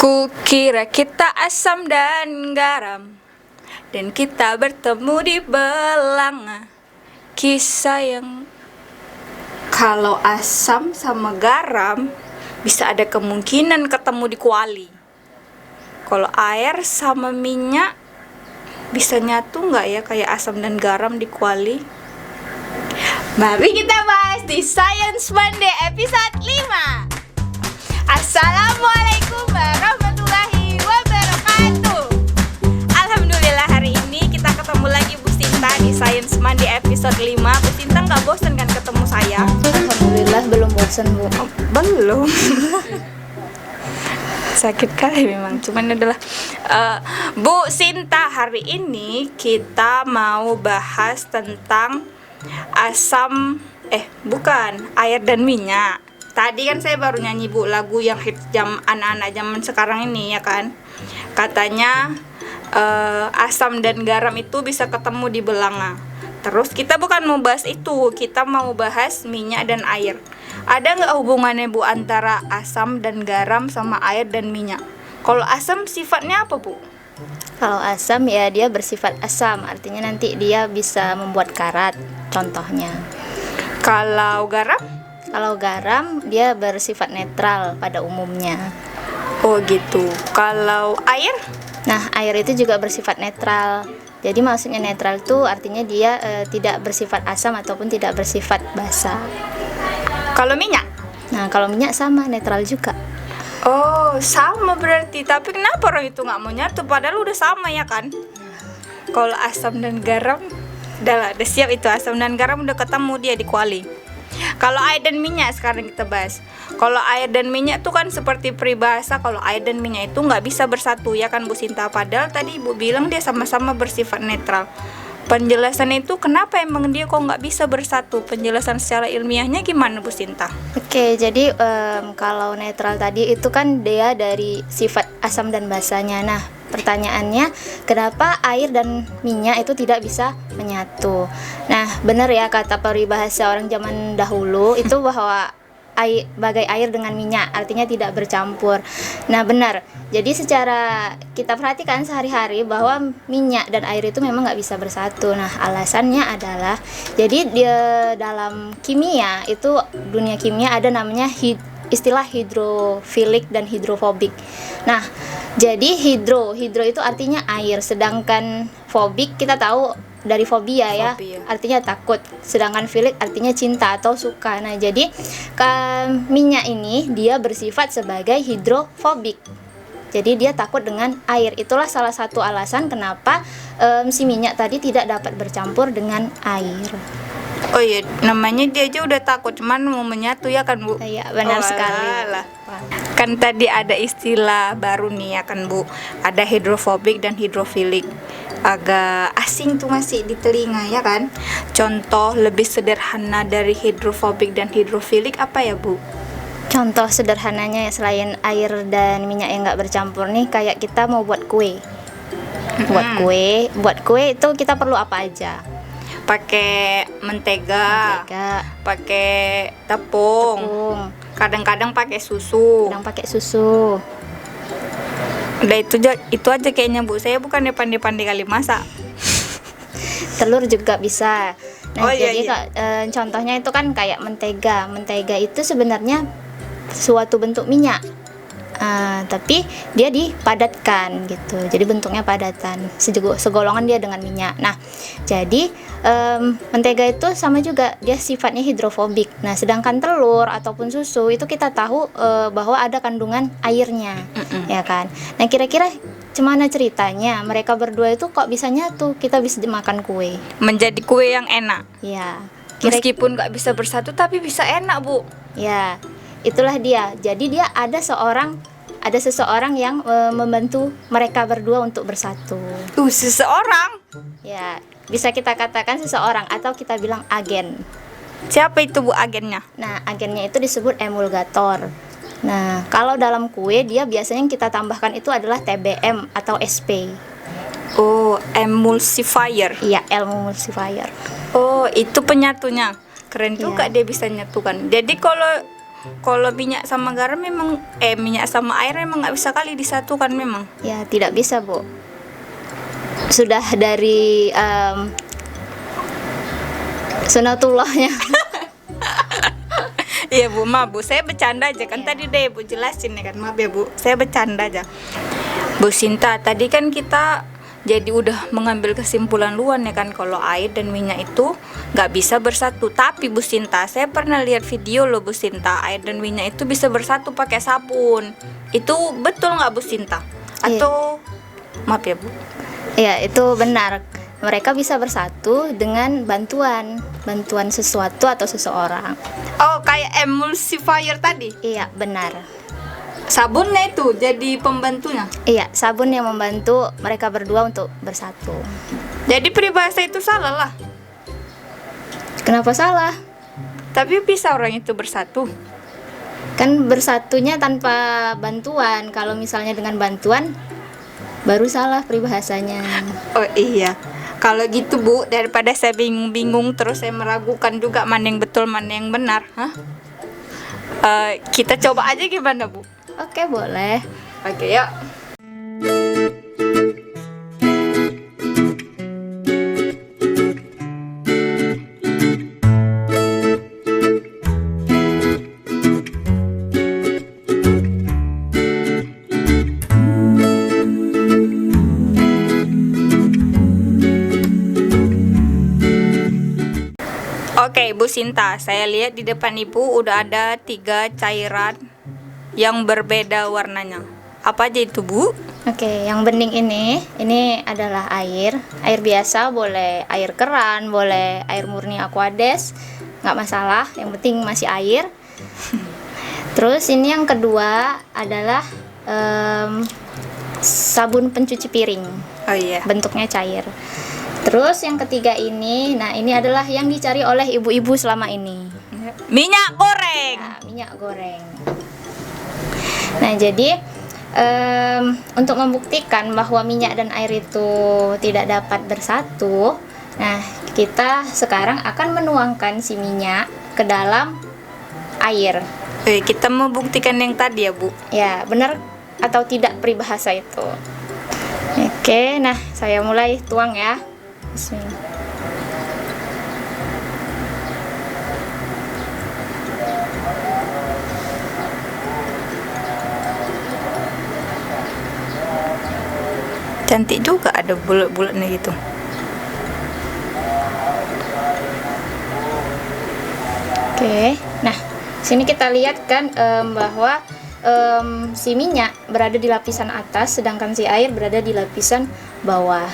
Kukira kita asam dan garam, dan kita bertemu di belanga. Kisah yang kalau asam sama garam bisa ada kemungkinan ketemu di kuali. Kalau air sama minyak bisa nyatu nggak ya kayak asam dan garam di kuali? Mari kita bahas di Science Monday episode 5. Assalamualaikum warahmatullahi wabarakatuh. Alhamdulillah hari ini kita ketemu lagi Bu Sinta di Science Monday episode 5. Bu Sinta nggak bosan kan ketemu saya? Alhamdulillah belum bosan Bu. Oh, belum. Sakit kali memang, cuman adalah Bu Sinta, hari ini kita mau bahas tentang air dan minyak. Tadi kan saya baru nyanyi Bu lagu yang hit anak-anak zaman sekarang ini ya kan. Katanya asam dan garam itu bisa ketemu di belanga. Terus kita bukan mau bahas itu, kita mau bahas minyak dan air. Ada nggak hubungannya Bu antara asam dan garam sama air dan minyak? Kalau asam sifatnya apa Bu? Kalau asam ya dia bersifat asam, artinya nanti dia bisa membuat karat contohnya. Kalau garam? Kalau garam dia bersifat netral pada umumnya. Oh gitu. Kalau air? Nah, air itu juga bersifat netral. Jadi maksudnya netral itu artinya dia tidak bersifat asam ataupun tidak bersifat basa. Kalau minyak? Nah, kalau minyak sama, netral juga. Oh, sama berarti. Tapi kenapa orang itu nggak mau nyatu? Padahal udah sama ya kan? Kalau asam dan garam, udah siap itu. Asam dan garam udah ketemu dia di kuali. Kalau air dan minyak sekarang kita bahas. Kalau air dan minyak tuh kan seperti peribahasa, kalau air dan minyak itu nggak bisa bersatu ya kan Bu Sinta. Padahal tadi Ibu bilang dia sama-sama bersifat netral. Penjelasan itu kenapa emang dia kok nggak bisa bersatu? Penjelasan secara ilmiahnya gimana Bu Sinta? Oke, jadi kalau netral tadi itu kan dia dari sifat asam dan basanya. Nah, pertanyaannya kenapa air dan minyak itu tidak bisa menyatu? Nah, benar ya kata peribahasa orang zaman dahulu itu bahwa bagai air dengan minyak, artinya tidak bercampur. Nah, benar. Jadi secara kita perhatikan sehari-hari bahwa minyak dan air itu memang nggak bisa bersatu. Nah, alasannya adalah jadi di dalam kimia itu, dunia kimia ada namanya istilah hidrofilik dan hidrofobik. Nah, jadi hidro itu artinya air, sedangkan fobik kita tahu dari fobia ya, artinya takut. Sedangkan filik artinya cinta atau suka. Nah, jadi minyak ini dia bersifat sebagai hidrofobik. Jadi dia takut dengan air. Itulah salah satu alasan kenapa si minyak tadi tidak dapat bercampur dengan air. Oh iya, namanya dia aja udah takut, cuman mau menyatu ya kan Bu? Iya, benar sekali. Kan tadi ada istilah baru nih ya kan Bu, ada hidrofobik dan hidrofilik. Agak asing tuh masih di telinga ya kan. Contoh lebih sederhana dari hidrofobik dan hidrofilik apa ya Bu? Contoh sederhananya selain air dan minyak yang nggak bercampur nih, kayak kita mau buat kue. Buat kue itu kita perlu apa aja? Pakai mentega, pakai tepung, kadang-kadang pakai susu. Udah itu aja kayaknya Bu. Saya bukannya pandai-pandai kali masak. Telur juga bisa. Nah, iya. Contohnya itu kan kayak mentega. Mentega itu sebenarnya suatu bentuk minyak. Tapi dia dipadatkan gitu. Jadi bentuknya padatan. Segolongan dia dengan minyak. Nah, jadi mentega itu sama juga, dia sifatnya hidrofobik. Nah, sedangkan telur ataupun susu itu kita tahu bahwa ada kandungan airnya, ya kan. Nah, kira-kira gimana ceritanya mereka berdua itu kok bisa nyatu? Kita bisa dimakan kue. Menjadi kue yang enak. Ya. Meskipun nggak bisa bersatu tapi bisa enak Bu. Ya, itulah dia. Jadi dia ada seseorang yang membantu mereka berdua untuk bersatu. Seseorang? Ya, bisa kita katakan seseorang atau kita bilang agen. Siapa itu Bu agennya? Nah, agennya itu disebut emulgator. Nah, kalau dalam kue dia biasanya yang kita tambahkan itu adalah TBM atau SP. Oh, emulsifier. Iya, emulsifier. Oh, itu penyatunya. Keren juga dia bisa nyatukan. Jadi kalau kalau minyak sama garam memang minyak sama air memang nggak bisa kali disatukan memang. Ya, tidak bisa, Bu. Sudah dari sunatullahnya. Iya Bu, maaf Bu, saya bercanda aja kan. Tadi deh Bu jelasin ya kan, maaf ya Bu, saya bercanda aja. Bu Sinta, tadi kan kita jadi udah mengambil kesimpulan luar ya kan, kalau air dan minyak itu nggak bisa bersatu. Tapi Bu Sinta, saya pernah lihat video loh Bu Sinta, air dan minyak itu bisa bersatu pakai sabun. Itu betul nggak Bu Sinta? Atau maaf ya Bu? Ya, itu benar. Mereka bisa bersatu dengan bantuan sesuatu atau seseorang. Oh, kayak emulsifier tadi. Iya, benar. Sabunnya itu jadi pembantunya. Iya, sabun yang membantu mereka berdua untuk bersatu. Jadi peribahasa itu salah lah. Kenapa salah? Tapi bisa orang itu bersatu. Kan bersatunya tanpa bantuan. Kalau misalnya dengan bantuan, baru salah peribahasanya. Oh iya. Kalau gitu Bu, daripada saya bingung-bingung terus saya meragukan juga mana yang betul mana yang benar, kita coba aja gimana Bu? Oke, boleh. Oke, yuk. Oke, Bu Sinta, saya lihat di depan Ibu udah ada 3 cairan yang berbeda warnanya. Apa aja itu, Bu? Oke, yang bening ini adalah air biasa, boleh air keran, boleh air murni Aquades, nggak masalah, yang penting masih air. Terus ini yang kedua adalah sabun pencuci piring. Oh iya. Bentuknya cair. Terus yang ketiga ini adalah yang dicari oleh ibu-ibu selama ini. Minyak goreng. Nah, minyak goreng. Nah, jadi untuk membuktikan bahwa minyak dan air itu tidak dapat bersatu, nah kita sekarang akan menuangkan si minyak ke dalam air. Kita mau buktikan yang tadi ya Bu. Ya, benar atau tidak peribahasa itu. Oke, nah saya mulai tuang ya. Bismillah. Cantik juga ada bulat-bulatnya gitu. Oke, nah sini kita lihat kan bahwa si minyak berada di lapisan atas, sedangkan si air berada di lapisan bawah.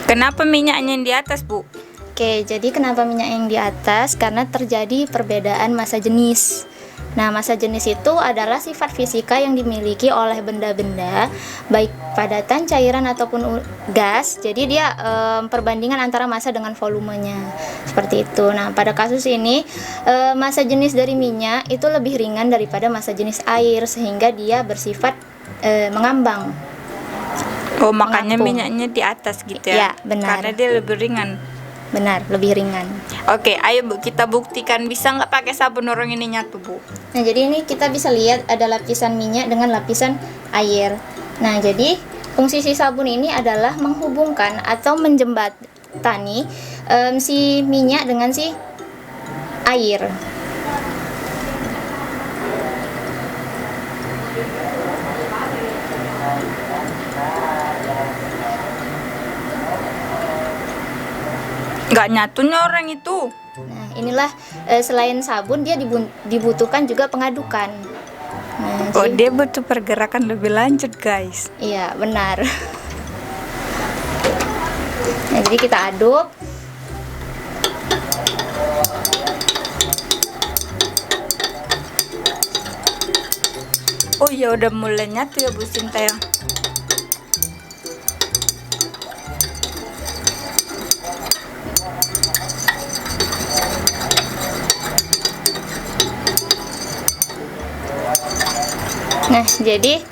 Kenapa minyaknya yang di atas, Bu? Oke, jadi kenapa minyak yang di atas? Karena terjadi perbedaan massa jenis. Nah, massa jenis itu adalah sifat fisika yang dimiliki oleh benda-benda, baik padatan, cairan ataupun gas. Jadi dia perbandingan antara massa dengan volumenya, seperti itu. Nah, pada kasus ini massa jenis dari minyak itu lebih ringan daripada massa jenis air, sehingga dia bersifat mengambang. Oh, makanya Mengapung. minyaknya di atas gitu Ya, ya? benar. Karena dia lebih ringan. Benar, lebih ringan. Oke, ayo Bu, kita buktikan bisa nggak pakai sabun orang ini nyatu, Bu? Nah, jadi ini kita bisa lihat ada lapisan minyak dengan lapisan air. Nah, jadi fungsi si sabun ini adalah menghubungkan atau menjembatani si minyak dengan si air. Nggak nyatunya orang itu. Nah, inilah selain sabun dia dibutuhkan juga pengadukan. Nah, Oh, dia butuh pergerakan lebih lanjut, guys. iya, benar. Nah, jadi kita aduk. Oh iya, udah mulai nyatu ya Bu Sinta ya. Nah, jadi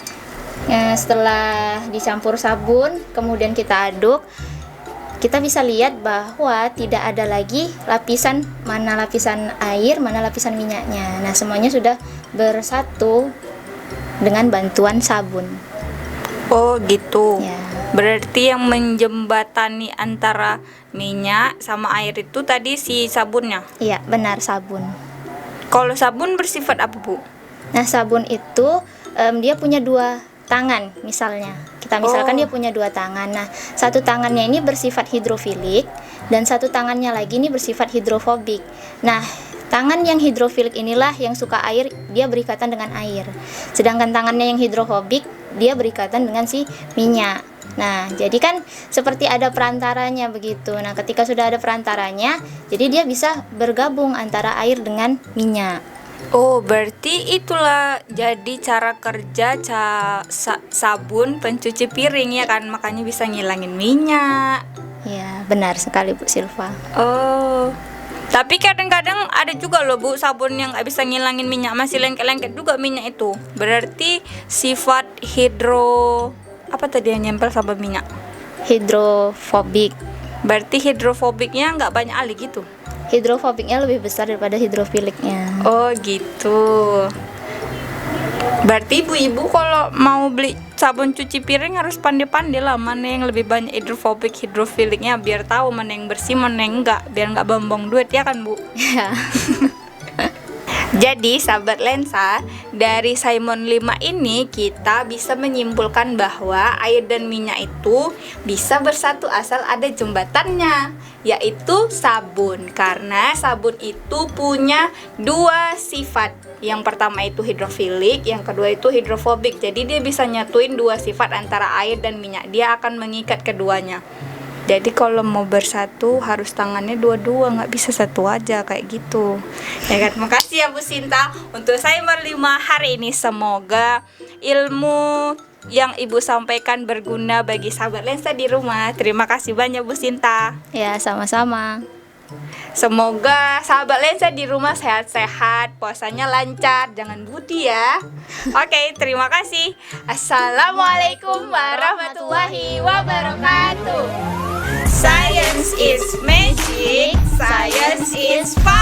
setelah dicampur sabun, kemudian kita aduk, kita bisa lihat bahwa tidak ada lagi lapisan, mana lapisan air, mana lapisan minyaknya. Nah, semuanya sudah bersatu dengan bantuan sabun. Oh gitu. Ya. Berarti yang menjembatani antara minyak sama air itu tadi si sabunnya. Iya, benar, sabun. Kalau sabun bersifat apa, Bu? Nah, sabun itu dia punya dua tangan misalnya. Kita misalkan Oh. dia punya dua tangan. Nah, satu tangannya ini bersifat hidrofilik dan satu tangannya lagi ini bersifat hidrofobik. Nah, tangan yang hidrofilik inilah yang suka air, dia berikatan dengan air. Sedangkan tangannya yang hidrofobik, dia berikatan dengan si minyak. Nah, jadi kan seperti ada perantaranya begitu. Nah, ketika sudah ada perantaranya, jadi dia bisa bergabung antara air dengan minyak. Oh, berarti itulah jadi cara kerja sabun pencuci piring ya kan, makanya bisa ngilangin minyak. Ya, benar sekali Bu Silva. Oh. Tapi kadang-kadang ada juga loh Bu sabun yang nggak bisa ngilangin minyak, masih lengket-lengket juga minyak itu. Berarti sifat apa tadi yang nempel sama minyak? Hidrofobik. Berarti hidrofobiknya nggak banyak alih gitu. Hidrofobiknya lebih besar daripada hidrofiliknya. Oh gitu. Berarti ibu-ibu kalau mau beli sabun cuci piring harus pandai-pandai lah mana yang lebih banyak hidrofiliknya biar tahu mana yang bersih mana yang enggak, biar nggak buang duit ya kan Bu. Ya. Jadi sahabat lensa, dari Simon 5 ini kita bisa menyimpulkan bahwa air dan minyak itu bisa bersatu asal ada jembatannya, yaitu sabun. Karena sabun itu punya dua sifat. Yang pertama itu hidrofilik, yang kedua itu hidrofobik. Jadi dia bisa nyatuin dua sifat antara air dan minyak. Dia akan mengikat keduanya. Jadi kalau mau bersatu harus tangannya dua-dua, nggak bisa satu aja kayak gitu. Ya kan, makasih ya Bu Sinta untuk Simon 5 hari ini. Semoga ilmu yang Ibu sampaikan berguna bagi sahabat lensa di rumah. Terima kasih banyak Bu Sinta. Ya, sama-sama. Semoga sahabat lensa di rumah sehat-sehat, puasanya lancar, jangan budi ya. Oke, terima kasih. Assalamualaikum warahmatullahi wabarakatuh. Science is magic, science is fun.